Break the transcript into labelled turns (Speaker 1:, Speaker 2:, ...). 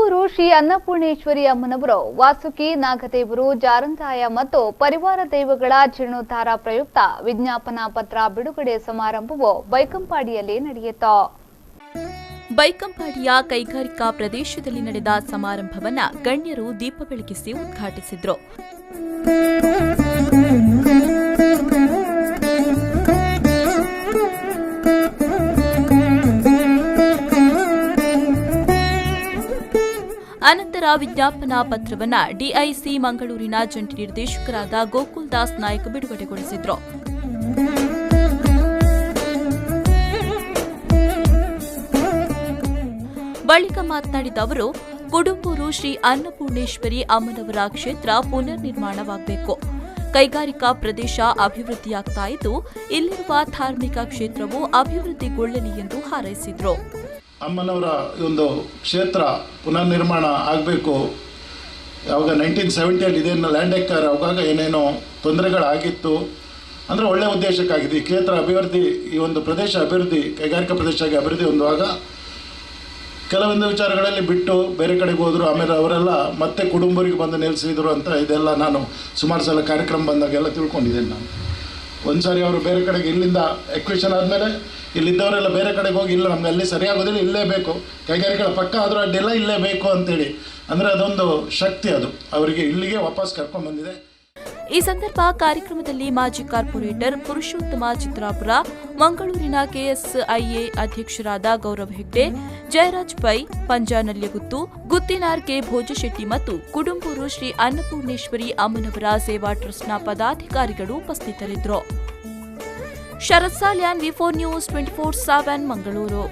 Speaker 1: ಕುಡುಂಬೂರು ಶ್ರೀ ಅನ್ನಪೂರ್ಣೇಶ್ವರಿ ಅಮ್ಮನವರು, ವಾಸುಕಿ ನಾಗದೇವರು, ಜಾರಂತಾಯ ಮತ್ತು ಪರಿವಾರ ದೈವಗಳ ಜೀರ್ಣೋದ್ಧಾರ ಪ್ರಯುಕ್ತ ವಿಜ್ಞಾಪನಾ ಪತ್ರ ಬಿಡುಗಡೆ ಸಮಾರಂಭವು ಬೈಕಂಪಾಡಿಯಲ್ಲಿ ನಡೆಯಿತು.
Speaker 2: ಬೈಕಂಪಾಡಿಯ ಕೈಗಾರಿಕಾ ಪ್ರದೇಶದಲ್ಲಿ ನಡೆದ ಸಮಾರಂಭವನ್ನು ಗಣ್ಯರು ದೀಪ ಬೆಳಗಿಸಿ ಉದ್ಘಾಟಿಸಿದರು. ಅನಂತರ ವಿಜ್ಞಾಪನಾ ಪತ್ರವನ್ನು ಡಿಐಸಿ ಮಂಗಳೂರಿನ ಜಂಟಿ ನಿರ್ದೇಶಕರಾದ ಗೋಕುಲ್ ದಾಸ್ ನಾಯ್ಕ್ ಬಿಡುಗಡೆಗೊಳಿಸಿದರು. ಬಳಿಕ ಮಾತನಾಡಿದ ಅವರು, ಕುಡುಂಬೂರು ಶ್ರೀ ಅನ್ನಪೂರ್ಣೇಶ್ವರಿ ಅಮ್ಮನವರ ಕ್ಷೇತ್ರ ಪುನರ್ ನಿರ್ಮಾಣವಾಗಬೇಕು. ಕೈಗಾರಿಕಾ ಪ್ರದೇಶ ಅಭಿವೃದ್ಧಿಯಾಗ್ತಾ ಇದ್ದು, ಇಲ್ಲಿರುವ ಧಾರ್ಮಿಕ ಕ್ಷೇತ್ರವು ಅಭಿವೃದ್ಧಿಗೊಳ್ಳಲಿ ಎಂದು ಹಾರೈಸಿದರು.
Speaker 3: ಅಮ್ಮನವರ ಒಂದು ಕ್ಷೇತ್ರ ಪುನರ್ ನಿರ್ಮಾಣ ಆಗಬೇಕು. ಯಾವಾಗ 1970 ಇದೇನು ಲ್ಯಾಂಡ್ ಎಕ್ವೈರ್ ಆಗುವಾಗ ಏನೇನೋ ತೊಂದರೆಗಳಾಗಿತ್ತು. ಅಂದರೆ ಒಳ್ಳೆಯ ಉದ್ದೇಶಕ್ಕಾಗಿದೆ ಈ ಕ್ಷೇತ್ರ ಅಭಿವೃದ್ಧಿ, ಈ ಒಂದು ಪ್ರದೇಶ ಅಭಿವೃದ್ಧಿ, ಕೈಗಾರಿಕಾ ಪ್ರದೇಶ ಅಭಿವೃದ್ಧಿ ಹೊಂದುವಾಗ ಕೆಲವೊಂದು ವಿಚಾರಗಳಲ್ಲಿ ಬಿಟ್ಟು ಬೇರೆ ಕಡೆಗೆ ಹೋದರು. ಆಮೇಲೆ ಅವರೆಲ್ಲ ಮತ್ತೆ ಕುಡುಂಬರಿಗೆ ಬಂದು ನೆಲೆಸಿದರು ಅಂತ ಇದೆಲ್ಲ ನಾನು ಸುಮಾರು ಸಲ ಕಾರ್ಯಕ್ರಮ ಬಂದಾಗೆಲ್ಲ ತಿಳ್ಕೊಂಡಿದ್ದೇನೆ. ನಾನು ಒಂದು ಸಾರಿ ಅವರು ಬೇರೆ ಕಡೆಗೆ ಇಲ್ಲಿಂದ ಎಕ್ವಿಷನ್ ಆದಮೇಲೆ ಇಲ್ಲಿದ್ದವರೆಲ್ಲ ಬೇರೆ ಕಡೆಗೆ ಹೋಗಿ, ಇಲ್ಲ ನಮ್ಗೆ ಅಲ್ಲಿ ಸರಿಯಾಗೋದಿಲ್ಲ, ಇಲ್ಲೇ ಬೇಕು, ಕೈಗಾರಿಕೆಗಳ ಪಕ್ಕ ಆದರೂ ಅಡ್ಡಿಲ್ಲ, ಇಲ್ಲೇ ಬೇಕು ಅಂತೇಳಿ. ಅಂದರೆ ಅದೊಂದು ಶಕ್ತಿ, ಅದು ಅವರಿಗೆ ಇಲ್ಲಿಗೆ ವಾಪಸ್ ಕರ್ಕೊಂಡು ಬಂದಿದೆ.
Speaker 2: ಈ ಸಂದರ್ಭ ಕಾರ್ಯಕ್ರಮದಲ್ಲಿ ಮಾಜಿ ಕಾರ್ಪೊರೇಟರ್ ಪುರುಷೋತ್ತಮ ಚಿತ್ರಾಪುರ, ಮಂಗಳೂರಿನ ಕೆಎಸ್ಐಎ ಅಧ್ಯಕ್ಷರಾದ ಗೌರವ್ ಹೆಗ್ಡೆ, ಜಯರಾಜ್ ಪೈ, ಪಂಜಾ ನಲ್ಯಗುತ್ತು, ಗುತ್ತಿನಾರ್ ಕೆ ಭೋಜಶೆಟ್ಟಿ ಮತ್ತು ಕುಡುಂಬೂರು ಶ್ರೀ ಅನ್ನಪೂರ್ಣೇಶ್ವರಿ ಅಮ್ಮನವರ ಸೇವಾ ಟ್ರಸ್ಟ್ನ ಪದಾಧಿಕಾರಿಗಳು ಉಪಸ್ಥಿತರಿದ್ದರು. ಶರತ್ ಸಾಲ್ಯಾನ್, ವಿ4 ನ್ಯೂಸ್ 24/7 ಮಂಗಳೂರು.